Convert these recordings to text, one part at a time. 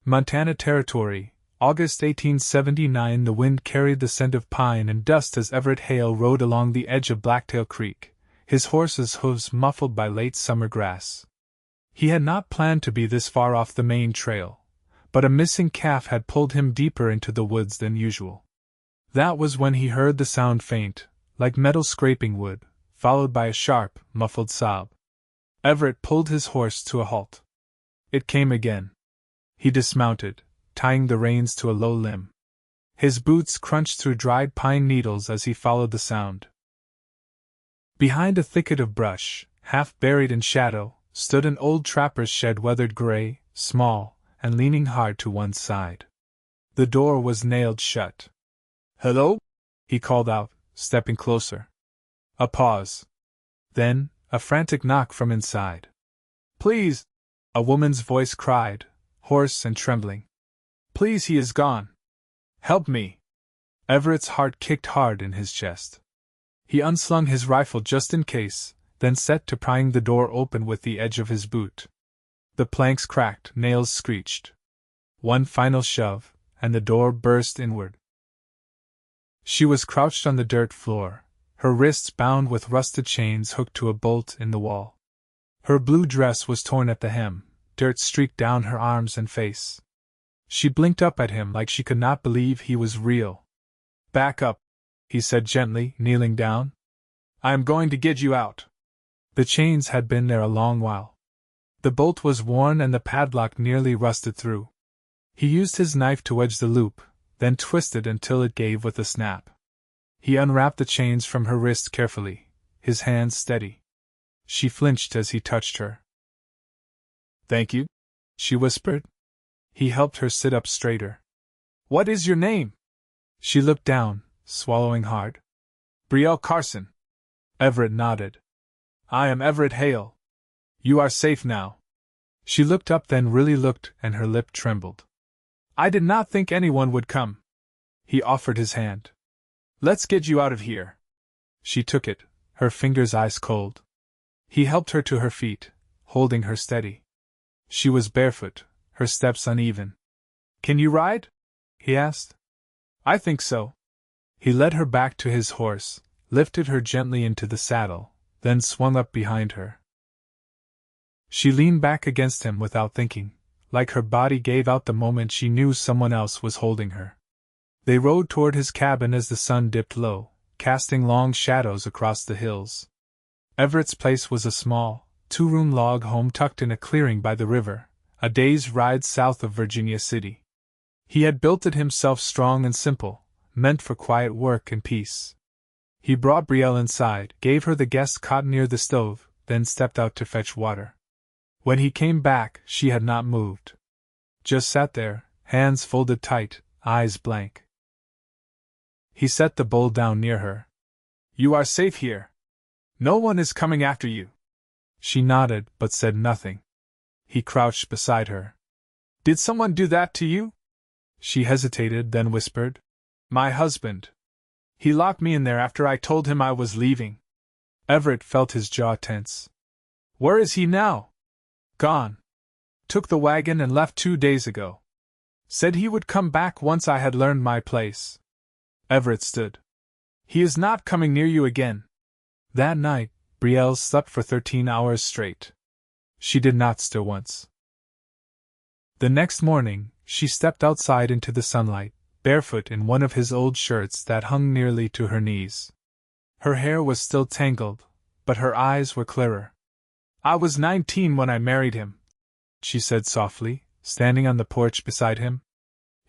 Montana Territory, August 1879. The wind carried the scent of pine and dust as Everett Hale rode along the edge of Blacktail Creek, his horse's hooves muffled by late summer grass. He had not planned to be this far off the main trail, but a missing calf had pulled him deeper into the woods than usual. That was when he heard the sound faint, like metal scraping wood, followed by a sharp, muffled sob. Everett pulled his horse to a halt. It came again. He dismounted, tying the reins to a low limb. His boots crunched through dried pine needles as he followed the sound. Behind a thicket of brush, half buried in shadow, stood an old trapper's shed, weathered gray, small, and leaning hard to one side. The door was nailed shut. "Hello?" he called out, stepping closer. A pause. Then, a frantic knock from inside. "Please!" a woman's voice cried, hoarse and trembling. "Please, he is gone. Help me!" Everett's heart kicked hard in his chest. He unslung his rifle just in case, then set to prying the door open with the edge of his boot. The planks cracked, nails screeched. One final shove, and the door burst inward. She was crouched on the dirt floor, her wrists bound with rusted chains hooked to a bolt in the wall. Her blue dress was torn at the hem, dirt streaked down her arms and face. She blinked up at him like she could not believe he was real. "Back up," he said gently, kneeling down. "I am going to get you out." The chains had been there a long while. The bolt was worn and the padlock nearly rusted through. He used his knife to wedge the loop, then twisted until it gave with a snap. He unwrapped the chains from her wrists carefully, his hands steady. She flinched as he touched her. "Thank you," she whispered. He helped her sit up straighter. "What is your name?" She looked down, swallowing hard. "Brielle Carson." Everett nodded. "I am Everett Hale. You are safe now." She looked up, then really looked, and her lip trembled. "I did not think anyone would come." He offered his hand. "Let's get you out of here." She took it, her fingers ice cold. He helped her to her feet, holding her steady. She was barefoot, her steps uneven. "Can you ride?" he asked. "I think so." He led her back to his horse, lifted her gently into the saddle, then swung up behind her. She leaned back against him without thinking, like her body gave out the moment she knew someone else was holding her. They rode toward his cabin as the sun dipped low, casting long shadows across the hills. Everett's place was a small, two-room log home tucked in a clearing by the river, a day's ride south of Virginia City. He had built it himself, strong and simple, meant for quiet work and peace. He brought Brielle inside, gave her the guest cot near the stove, then stepped out to fetch water. When he came back, she had not moved. Just sat there, hands folded tight, eyes blank. He set the bowl down near her. "You are safe here. No one is coming after you." She nodded, but said nothing. He crouched beside her. "Did someone do that to you?" She hesitated, then whispered. "My husband. He locked me in there after I told him I was leaving." Everett felt his jaw tense. "Where is he now?" "Gone. Took the wagon and left 2 days ago. Said he would come back once I had learned my place." Everett stood. "He is not coming near you again." That night, Brielle slept for 13 hours straight. She did not stir once. The next morning, she stepped outside into the sunlight, barefoot in one of his old shirts that hung nearly to her knees. Her hair was still tangled, but her eyes were clearer. "I was 19 when I married him," she said softly, standing on the porch beside him.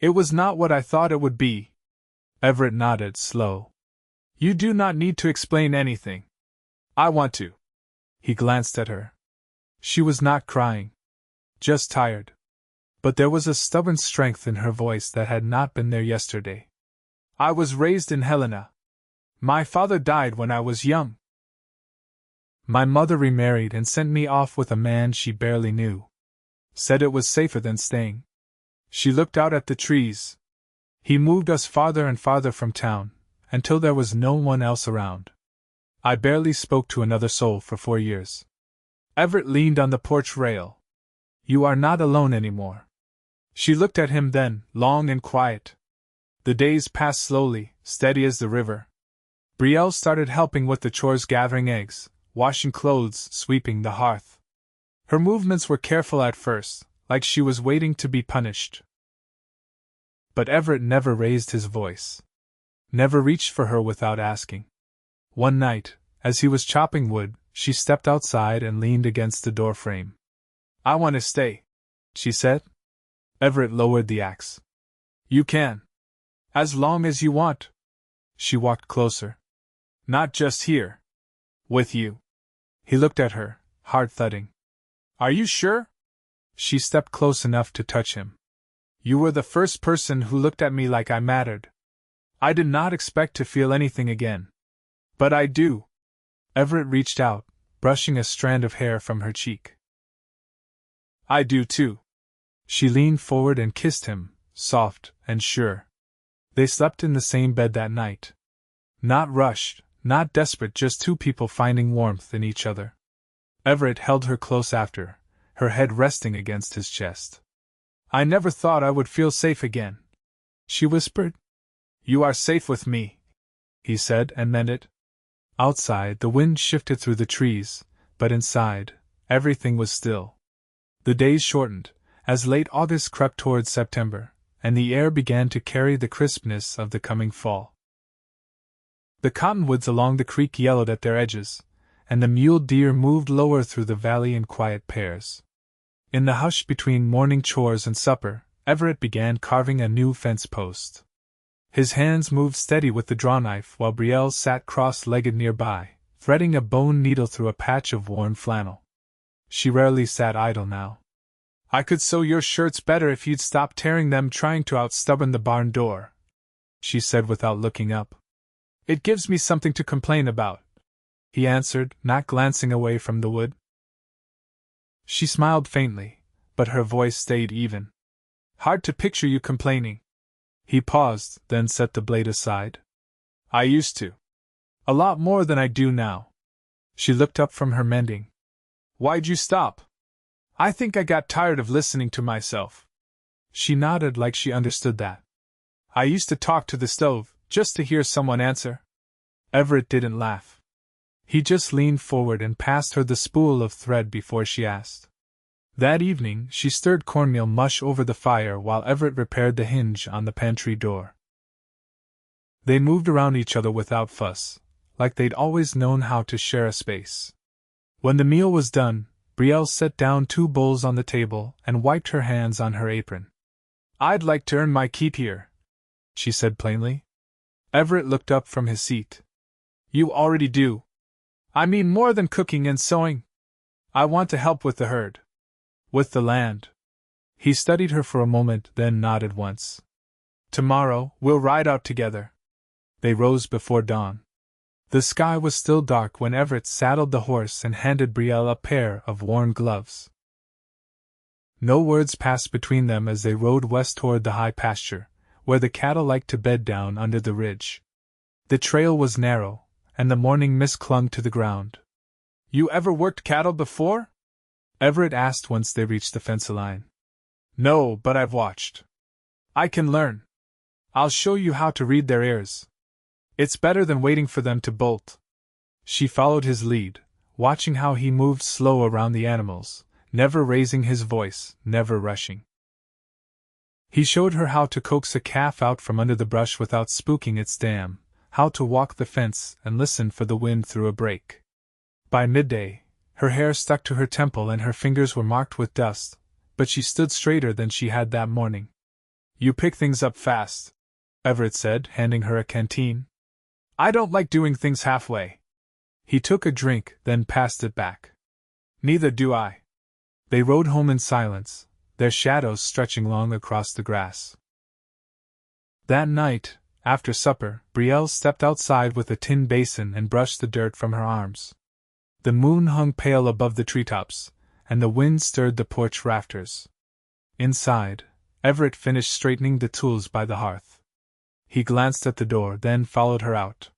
"It was not what I thought it would be." Everett nodded, slow. "You do not need to explain anything. I want to." He glanced at her. She was not crying. Just tired. But there was a stubborn strength in her voice that had not been there yesterday. "I was raised in Helena. My father died when I was young. My mother remarried and sent me off with a man she barely knew. Said it was safer than staying." She looked out at the trees. "He moved us farther and farther from town, until there was no one else around. I barely spoke to another soul for 4 years." Everett leaned on the porch rail. "You are not alone anymore." She looked at him then, long and quiet. The days passed slowly, steady as the river. Brielle started helping with the chores, gathering eggs, washing clothes, sweeping the hearth. Her movements were careful at first, like she was waiting to be punished. But Everett never raised his voice. Never reached for her without asking. One night, as he was chopping wood, she stepped outside and leaned against the door frame. "I want to stay," she said. Everett lowered the axe. "You can. As long as you want." She walked closer. "Not just here. With you." He looked at her, heart thudding. "Are you sure?" She stepped close enough to touch him. "You were the first person who looked at me like I mattered. I did not expect to feel anything again. But I do." Everett reached out, brushing a strand of hair from her cheek. "I do too." She leaned forward and kissed him, soft and sure. They slept in the same bed that night. Not rushed, not desperate, just two people finding warmth in each other. Everett held her close after, her head resting against his chest. "I never thought I would feel safe again," she whispered. "You are safe with me," he said, and meant it. Outside, the wind shifted through the trees, but inside, everything was still. The days shortened, as late August crept towards September, and the air began to carry the crispness of the coming fall. The cottonwoods along the creek yellowed at their edges, and the mule deer moved lower through the valley in quiet pairs. In the hush between morning chores and supper, Everett began carving a new fence post. His hands moved steady with the drawknife while Brielle sat cross-legged nearby, threading a bone needle through a patch of worn flannel. She rarely sat idle now. "I could sew your shirts better if you'd stop tearing them trying to outstubborn the barn door," she said without looking up. "It gives me something to complain about," he answered, not glancing away from the wood. She smiled faintly, but her voice stayed even. "Hard to picture you complaining." He paused, then set the blade aside. "I used to. A lot more than I do now." She looked up from her mending. "Why'd you stop?" "I think I got tired of listening to myself." She nodded like she understood that. "I used to talk to the stove, just to hear someone answer." Everett didn't laugh. He just leaned forward and passed her the spool of thread before she asked. That evening, she stirred cornmeal mush over the fire while Everett repaired the hinge on the pantry door. They moved around each other without fuss, like they'd always known how to share a space. When the meal was done, Brielle set down 2 bowls on the table and wiped her hands on her apron. "I'd like to earn my keep here," she said plainly. Everett looked up from his seat. "You already do. I mean more than cooking and sewing. I want to help with the herd. With the land." He studied her for a moment, then nodded once. "Tomorrow, we'll ride out together." They rose before dawn. The sky was still dark when Everett saddled the horse and handed Brielle a pair of worn gloves. No words passed between them as they rode west toward the high pasture, where the cattle liked to bed down under the ridge. The trail was narrow, and the morning mist clung to the ground. "You ever worked cattle before?" Everett asked once they reached the fence line. "No, but I've watched. I can learn. I'll show you how to read their ears. It's better than waiting for them to bolt." She followed his lead, watching how he moved slow around the animals, never raising his voice, never rushing. He showed her how to coax a calf out from under the brush without spooking its dam, how to walk the fence and listen for the wind through a break. By midday, her hair stuck to her temple and her fingers were marked with dust, but she stood straighter than she had that morning. "You pick things up fast," Everett said, handing her a canteen. "I don't like doing things halfway." He took a drink, then passed it back. "Neither do I." They rode home in silence, their shadows stretching long across the grass. That night, after supper, Brielle stepped outside with a tin basin and brushed the dirt from her arms. The moon hung pale above the treetops, and the wind stirred the porch rafters. Inside, Everett finished straightening the tools by the hearth. He glanced at the door, then followed her out.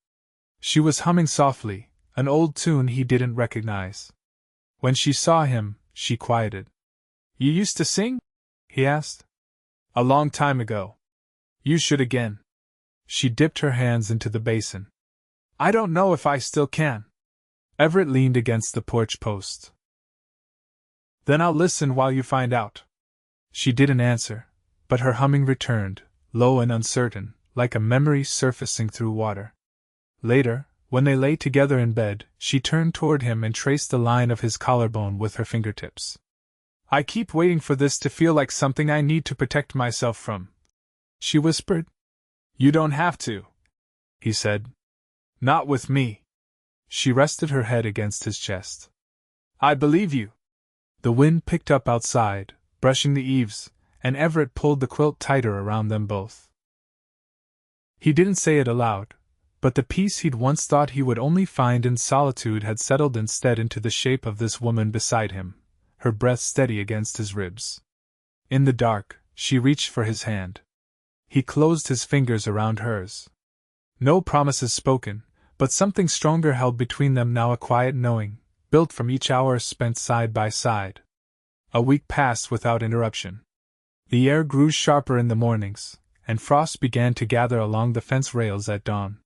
She was humming softly, an old tune he didn't recognize. When she saw him, she quieted. "You used to sing?" he asked. A long time ago. You should again. She dipped her hands into the basin. I don't know if I still can. Everett leaned against the porch post. Then I'll listen while you find out. She didn't answer, but her humming returned, low and uncertain, like a memory surfacing through water. Later, when they lay together in bed, she turned toward him and traced the line of his collarbone with her fingertips. I keep waiting for this to feel like something I need to protect myself from, she whispered. You don't have to, he said. Not with me. She rested her head against his chest. I believe you. The wind picked up outside, brushing the eaves, and Everett pulled the quilt tighter around them both. He didn't say it aloud, but the peace he'd once thought he would only find in solitude had settled instead into the shape of this woman beside him, her breath steady against his ribs. In the dark, she reached for his hand. He closed his fingers around hers. No promises spoken, but something stronger held between them now, a quiet knowing, built from each hour spent side by side. A week passed without interruption. The air grew sharper in the mornings, and frost began to gather along the fence rails at dawn.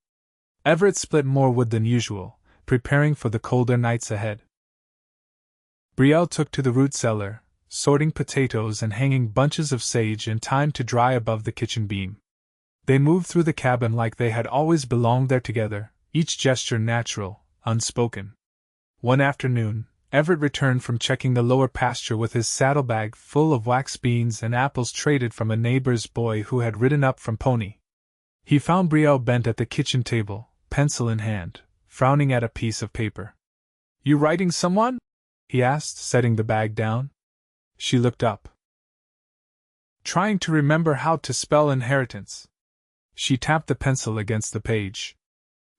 Everett split more wood than usual, preparing for the colder nights ahead. Brielle took to the root cellar, sorting potatoes and hanging bunches of sage in time to dry above the kitchen beam. They moved through the cabin like they had always belonged there together, each gesture natural, unspoken. One afternoon, Everett returned from checking the lower pasture with his saddlebag full of wax beans and apples traded from a neighbor's boy who had ridden up from Pony. He found Brielle bent at the kitchen table, pencil in hand, frowning at a piece of paper. You writing someone? He asked, setting the bag down. She looked up. Trying to remember how to spell inheritance. She tapped the pencil against the page.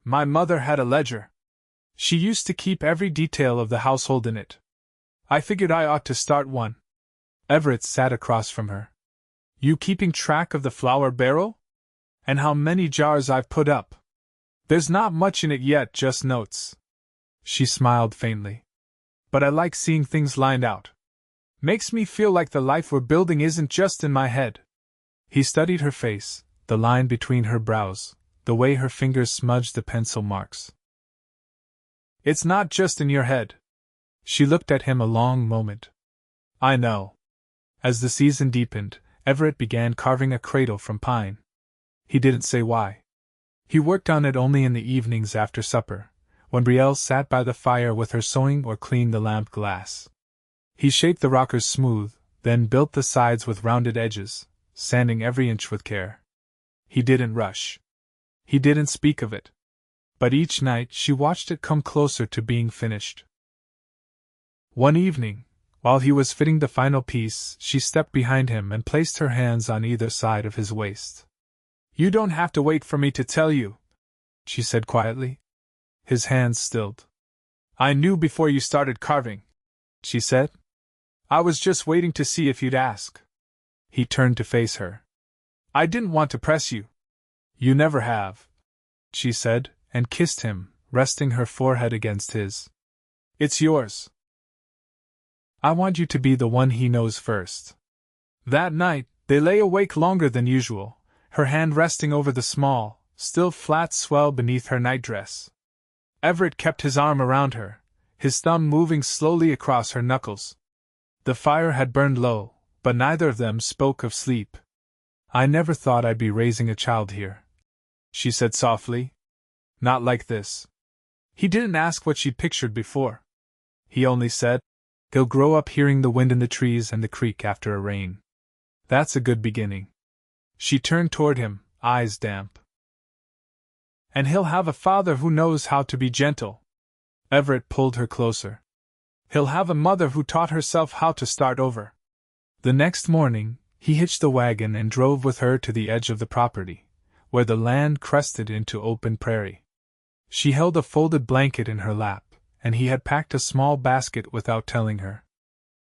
My mother had a ledger. She used to keep every detail of the household in it. I figured I ought to start one. Everett sat across from her. You keeping track of the flour barrel? And how many jars I've put up? There's not much in it yet, just notes. She smiled faintly. But I like seeing things lined out. Makes me feel like the life we're building isn't just in my head. He studied her face, the line between her brows, the way her fingers smudged the pencil marks. It's not just in your head. She looked at him a long moment. I know. As the season deepened, Everett began carving a cradle from pine. He didn't say why. He worked on it only in the evenings after supper, when Brielle sat by the fire with her sewing or cleaned the lamp glass. He shaped the rockers smooth, then built the sides with rounded edges, sanding every inch with care. He didn't rush. He didn't speak of it. But each night she watched it come closer to being finished. One evening, while he was fitting the final piece, she stepped behind him and placed her hands on either side of his waist. You don't have to wait for me to tell you, she said quietly. His hands stilled. I knew before you started carving, she said. I was just waiting to see if you'd ask. He turned to face her. I didn't want to press you. You never have, she said, and kissed him, resting her forehead against his. It's yours. I want you to be the one he knows first. That night, they lay awake longer than usual, her hand resting over the small, still flat swell beneath her nightdress. Everett kept his arm around her, his thumb moving slowly across her knuckles. The fire had burned low, but neither of them spoke of sleep. I never thought I'd be raising a child here, she said softly. Not like this. He didn't ask what she'd pictured before. He only said, he'll grow up hearing the wind in the trees and the creek after a rain. That's a good beginning. She turned toward him, eyes damp. And he'll have a father who knows how to be gentle. Everett pulled her closer. He'll have a mother who taught herself how to start over. The next morning, he hitched the wagon and drove with her to the edge of the property, where the land crested into open prairie. She held a folded blanket in her lap, and he had packed a small basket without telling her.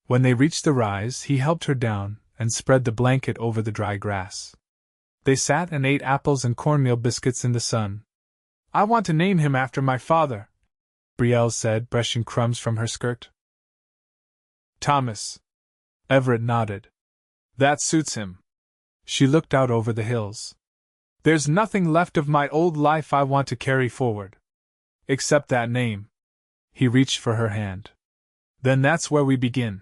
When they reached the rise, he helped her down and spread the blanket over the dry grass. They sat and ate apples and cornmeal biscuits in the sun. I want to name him after my father, Brielle said, brushing crumbs from her skirt. Thomas. Everett nodded. That suits him. She looked out over the hills. There's nothing left of my old life I want to carry forward. Except that name. He reached for her hand. Then that's where we begin.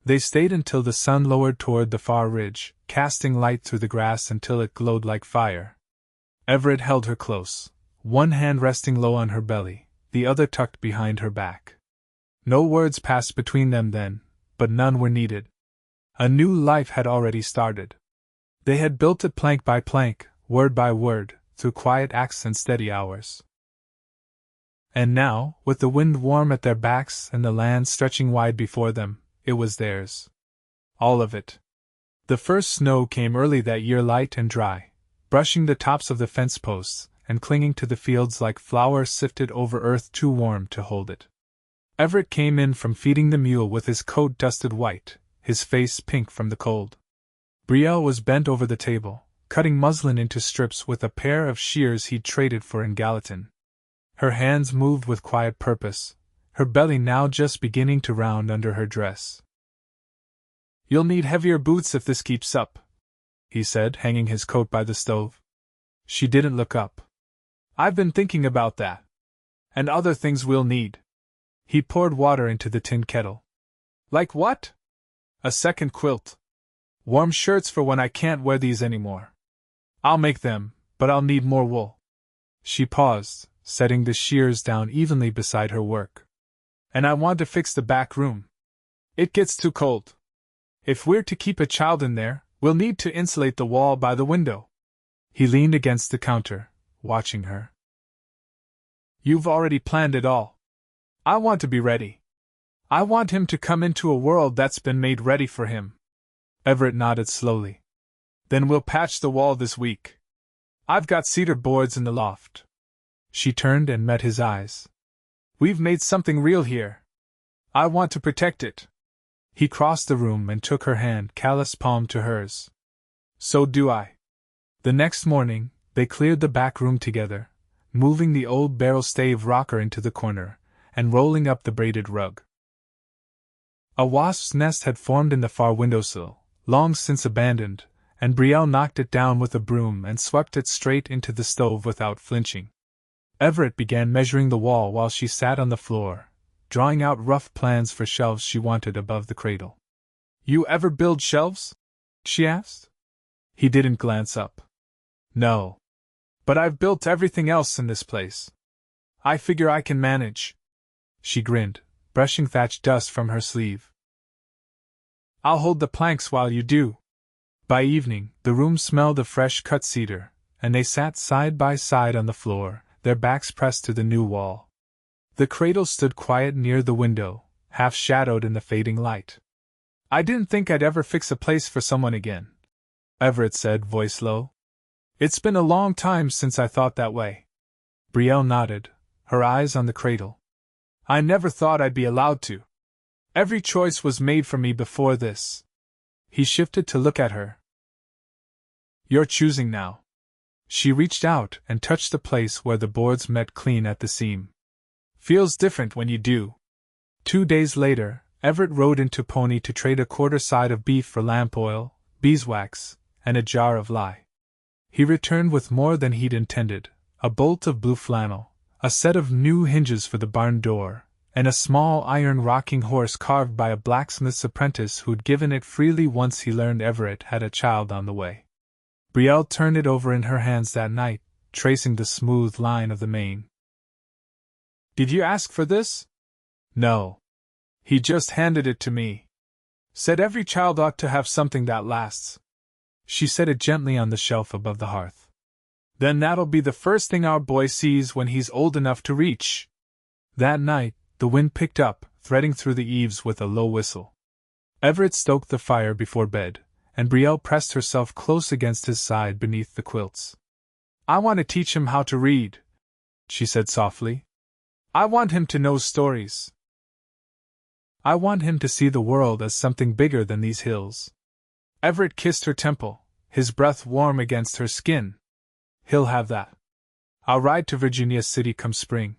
They stayed until the sun lowered toward the far ridge, casting light through the grass until it glowed like fire. Everett held her close, one hand resting low on her belly, the other tucked behind her back. No words passed between them then, but none were needed. A new life had already started. They had built it plank by plank, word by word, through quiet acts and steady hours. And now, with the wind warm at their backs and the land stretching wide before them, it was theirs. All of it. The first snow came early that year, light and dry, brushing the tops of the fence posts and clinging to the fields like flowers sifted over earth too warm to hold it. Everett came in from feeding the mule with his coat dusted white, his face pink from the cold. Brielle was bent over the table, cutting muslin into strips with a pair of shears he'd traded for in Gallatin. Her hands moved with quiet purpose, her belly now just beginning to round under her dress. "You'll need heavier boots if this keeps up," he said, hanging his coat by the stove. She didn't look up. "I've been thinking about that. And other things we'll need." He poured water into the tin kettle. "Like what?" "A second quilt. Warm shirts for when I can't wear these anymore. I'll make them, but I'll need more wool." She paused, setting the shears down evenly beside her work. "And I want to fix the back room. It gets too cold. If we're to keep a child in there, we'll need to insulate the wall by the window." He leaned against the counter, watching her. "You've already planned it all. I want to be ready. I want him to come into a world that's been made ready for him." Everett nodded slowly. "Then we'll patch the wall this week. I've got cedar boards in the loft." She turned and met his eyes. "We've made something real here. I want to protect it." He crossed the room and took her hand, callous palm to hers. "So do I." The next morning, they cleared the back room together, moving the old barrel-stave rocker into the corner, and rolling up the braided rug. A wasp's nest had formed in the far windowsill, long since abandoned, and Brielle knocked it down with a broom and swept it straight into the stove without flinching. Everett began measuring the wall while she sat on the floor, drawing out rough plans for shelves she wanted above the cradle. "You ever build shelves?" she asked. He didn't glance up. "No. But I've built everything else in this place. I figure I can manage." She grinned, brushing thatch dust from her sleeve. "I'll hold the planks while you do." By evening, the room smelled of fresh cut cedar, and they sat side by side on the floor, their backs pressed to the new wall. The cradle stood quiet near the window, half shadowed in the fading light. "I didn't think I'd ever fix a place for someone again," Everett said, voice low. "It's been a long time since I thought that way." Brielle nodded, her eyes on the cradle. "I never thought I'd be allowed to. Every choice was made for me before this." He shifted to look at her. "You're choosing now." She reached out and touched the place where the boards met clean at the seam. "Feels different when you do." 2 days later, Everett rode into Pony to trade a quarter side of beef for lamp oil, beeswax, and a jar of lye. He returned with more than he'd intended: a bolt of blue flannel, a set of new hinges for the barn door, and a small iron rocking horse carved by a blacksmith's apprentice who'd given it freely once he learned Everett had a child on the way. Brielle turned it over in her hands that night, tracing the smooth line of the mane. "Did you ask for this?" "No. He just handed it to me. Said every child ought to have something that lasts." She set it gently on the shelf above the hearth. "Then that'll be the first thing our boy sees when he's old enough to reach." That night, the wind picked up, threading through the eaves with a low whistle. Everett stoked the fire before bed, and Brielle pressed herself close against his side beneath the quilts. "I want to teach him how to read," she said softly. "I want him to know stories. I want him to see the world as something bigger than these hills." Everett kissed her temple, his breath warm against her skin. "He'll have that. I'll ride to Virginia City come spring.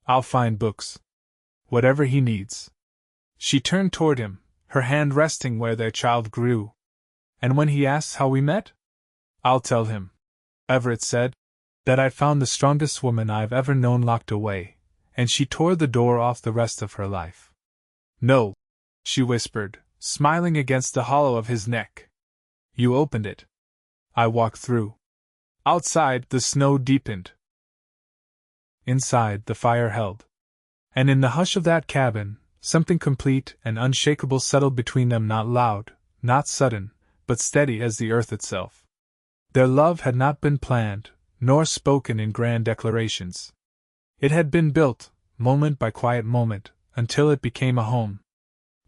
I'll find books. Whatever he needs." She turned toward him, her hand resting where their child grew. And when he asks how we met? I'll tell him, Everett said, that I'd found the strongest woman I've ever known locked away, and she tore the door off the rest of her life. No, she whispered, smiling against the hollow of his neck. You opened it. I walked through. Outside, the snow deepened. Inside, the fire held. And in the hush of that cabin, something complete and unshakable settled between them, not loud, not sudden, but steady as the earth itself. Their love had not been planned, nor spoken in grand declarations. It had been built, moment by quiet moment, until it became a home.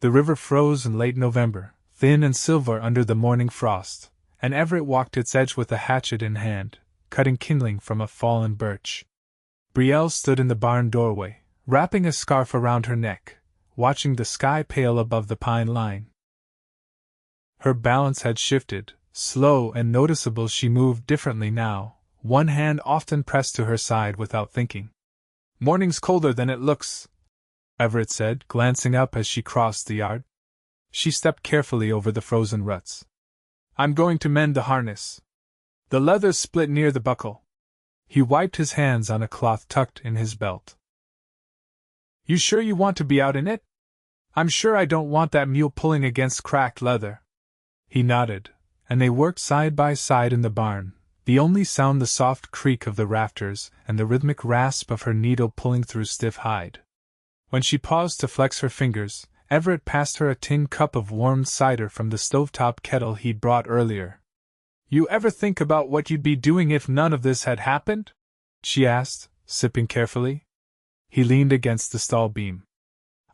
The river froze in late November, thin and silver under the morning frost, and Everett walked its edge with a hatchet in hand, cutting kindling from a fallen birch. Brielle stood in the barn doorway, wrapping a scarf around her neck, watching the sky pale above the pine line. Her balance had shifted, slow and noticeable. She moved differently now, one hand often pressed to her side without thinking. Morning's colder than it looks, Everett said, glancing up as she crossed the yard. She stepped carefully over the frozen ruts. I'm going to mend the harness. The leather's split near the buckle. He wiped his hands on a cloth tucked in his belt. You sure you want to be out in it? I'm sure I don't want that mule pulling against cracked leather. He nodded, and they worked side by side in the barn, the only sound the soft creak of the rafters and the rhythmic rasp of her needle pulling through stiff hide. When she paused to flex her fingers, Everett passed her a tin cup of warmed cider from the stovetop kettle he'd brought earlier. You ever think about what you'd be doing if none of this had happened? She asked, sipping carefully. He leaned against the stall beam.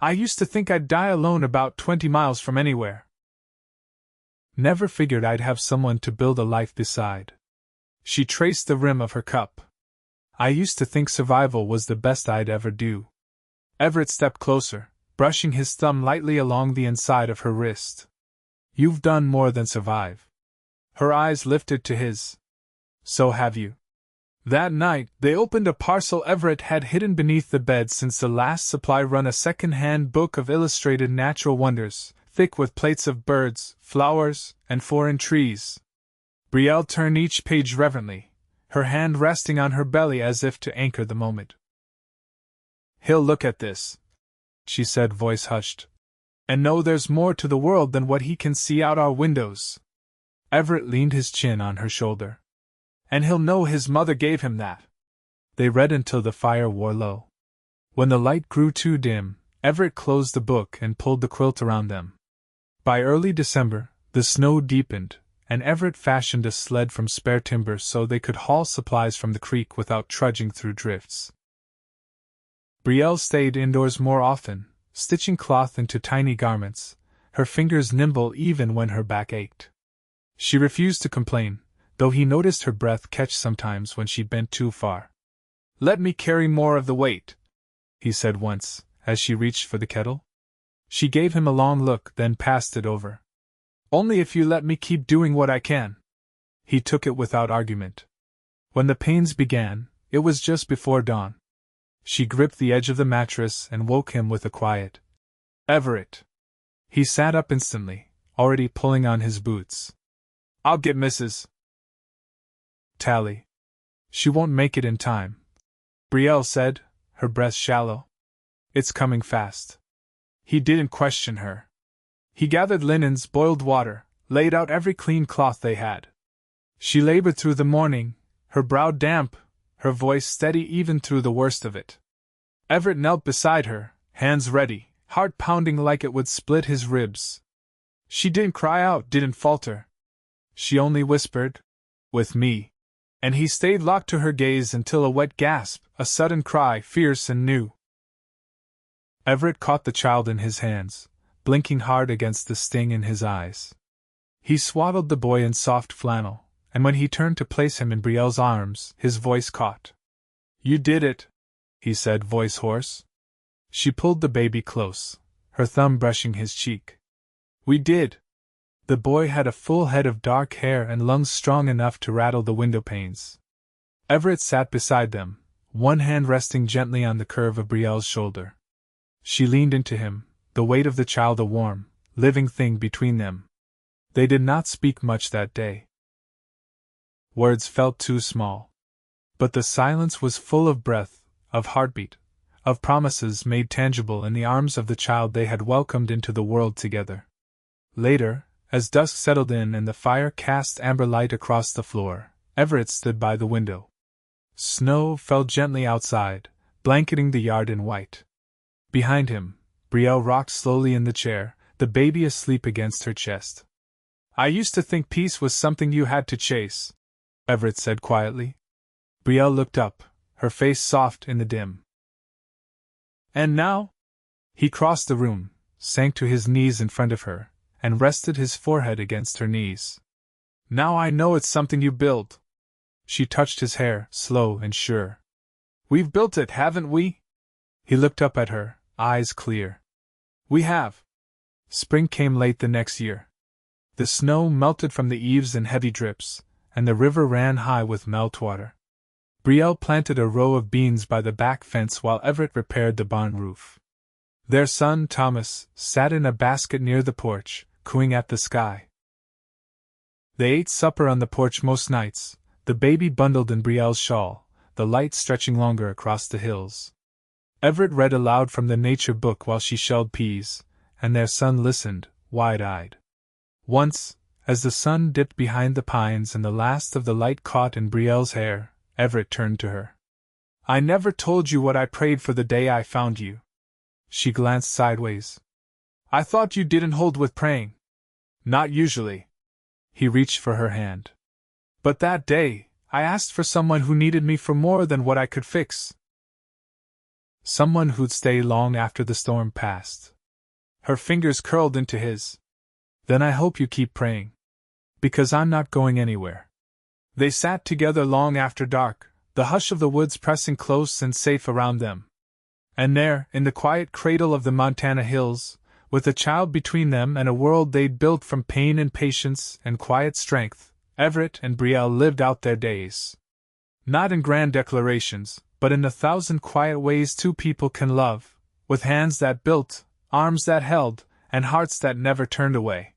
I used to think I'd die alone about 20 miles from anywhere. Never figured I'd have someone to build a life beside. She traced the rim of her cup. I used to think survival was the best I'd ever do. Everett stepped closer, brushing his thumb lightly along the inside of her wrist. You've done more than survive. Her eyes lifted to his. So have you. That night, they opened a parcel Everett had hidden beneath the bed since the last supply run, a second-hand book of illustrated natural wonders, thick with plates of birds, flowers, and foreign trees. Brielle turned each page reverently, her hand resting on her belly as if to anchor the moment. He'll look at this, she said, voice hushed, and know there's more to the world than what he can see out our windows. Everett leaned his chin on her shoulder. And he'll know his mother gave him that. They read until the fire wore low. When the light grew too dim, Everett closed the book and pulled the quilt around them. By early December, the snow deepened, and Everett fashioned a sled from spare timber so they could haul supplies from the creek without trudging through drifts. Brielle stayed indoors more often, stitching cloth into tiny garments, her fingers nimble even when her back ached. She refused to complain, though he noticed her breath catch sometimes when she bent too far. Let me carry more of the weight, he said once, as she reached for the kettle. She gave him a long look, then passed it over. Only if you let me keep doing what I can. He took it without argument. When the pains began, it was just before dawn. She gripped the edge of the mattress and woke him with a quiet, Everett. He sat up instantly, already pulling on his boots. I'll get Mrs. Tally. She won't make it in time, Brielle said, her breath shallow. It's coming fast. He didn't question her. He gathered linens, boiled water, laid out every clean cloth they had. She labored through the morning, her brow damp, her voice steady even through the worst of it. Everett knelt beside her, hands ready, heart pounding like it would split his ribs. She didn't cry out, didn't falter. She only whispered, with me. And he stayed locked to her gaze until a wet gasp, a sudden cry, fierce and new. Everett caught the child in his hands, blinking hard against the sting in his eyes. He swaddled the boy in soft flannel, and when he turned to place him in Brielle's arms, his voice caught. You did it, he said, voice hoarse. She pulled the baby close, her thumb brushing his cheek. We did. The boy had a full head of dark hair and lungs strong enough to rattle the window panes. Everett sat beside them, one hand resting gently on the curve of Brielle's shoulder. She leaned into him, the weight of the child a warm, living thing between them. They did not speak much that day. Words felt too small. But the silence was full of breath, of heartbeat, of promises made tangible in the arms of the child they had welcomed into the world together. Later, as dusk settled in and the fire cast amber light across the floor, Everett stood by the window. Snow fell gently outside, blanketing the yard in white. Behind him, Brielle rocked slowly in the chair, the baby asleep against her chest. "I used to think peace was something you had to chase," Everett said quietly. Brielle looked up, her face soft in the dim. "And now?" He crossed the room, sank to his knees in front of her, and rested his forehead against her knees. "Now I know it's something you built." She touched his hair, slow and sure. "We've built it, haven't we?" He looked up at her, eyes clear. "We have." Spring came late the next year. The snow melted from the eaves in heavy drips, and the river ran high with meltwater. Brielle planted a row of beans by the back fence while Everett repaired the barn roof. Their son, Thomas, sat in a basket near the porch, cooing at the sky. They ate supper on the porch most nights, the baby bundled in Brielle's shawl, the light stretching longer across the hills. Everett read aloud from the nature book while she shelled peas, and their son listened, wide-eyed. Once, as the sun dipped behind the pines and the last of the light caught in Brielle's hair, Everett turned to her. "I never told you what I prayed for the day I found you." She glanced sideways. "I thought you didn't hold with praying." "Not usually." He reached for her hand. "But that day, I asked for someone who needed me for more than what I could fix. Someone who'd stay long after the storm passed." Her fingers curled into his. "Then I hope you keep praying. Because I'm not going anywhere." They sat together long after dark, the hush of the woods pressing close and safe around them. And there, in the quiet cradle of the Montana hills, with a child between them and a world they'd built from pain and patience and quiet strength, Everett and Brielle lived out their days. Not in grand declarations, but in 1,000 quiet ways two people can love, with hands that built, arms that held, and hearts that never turned away.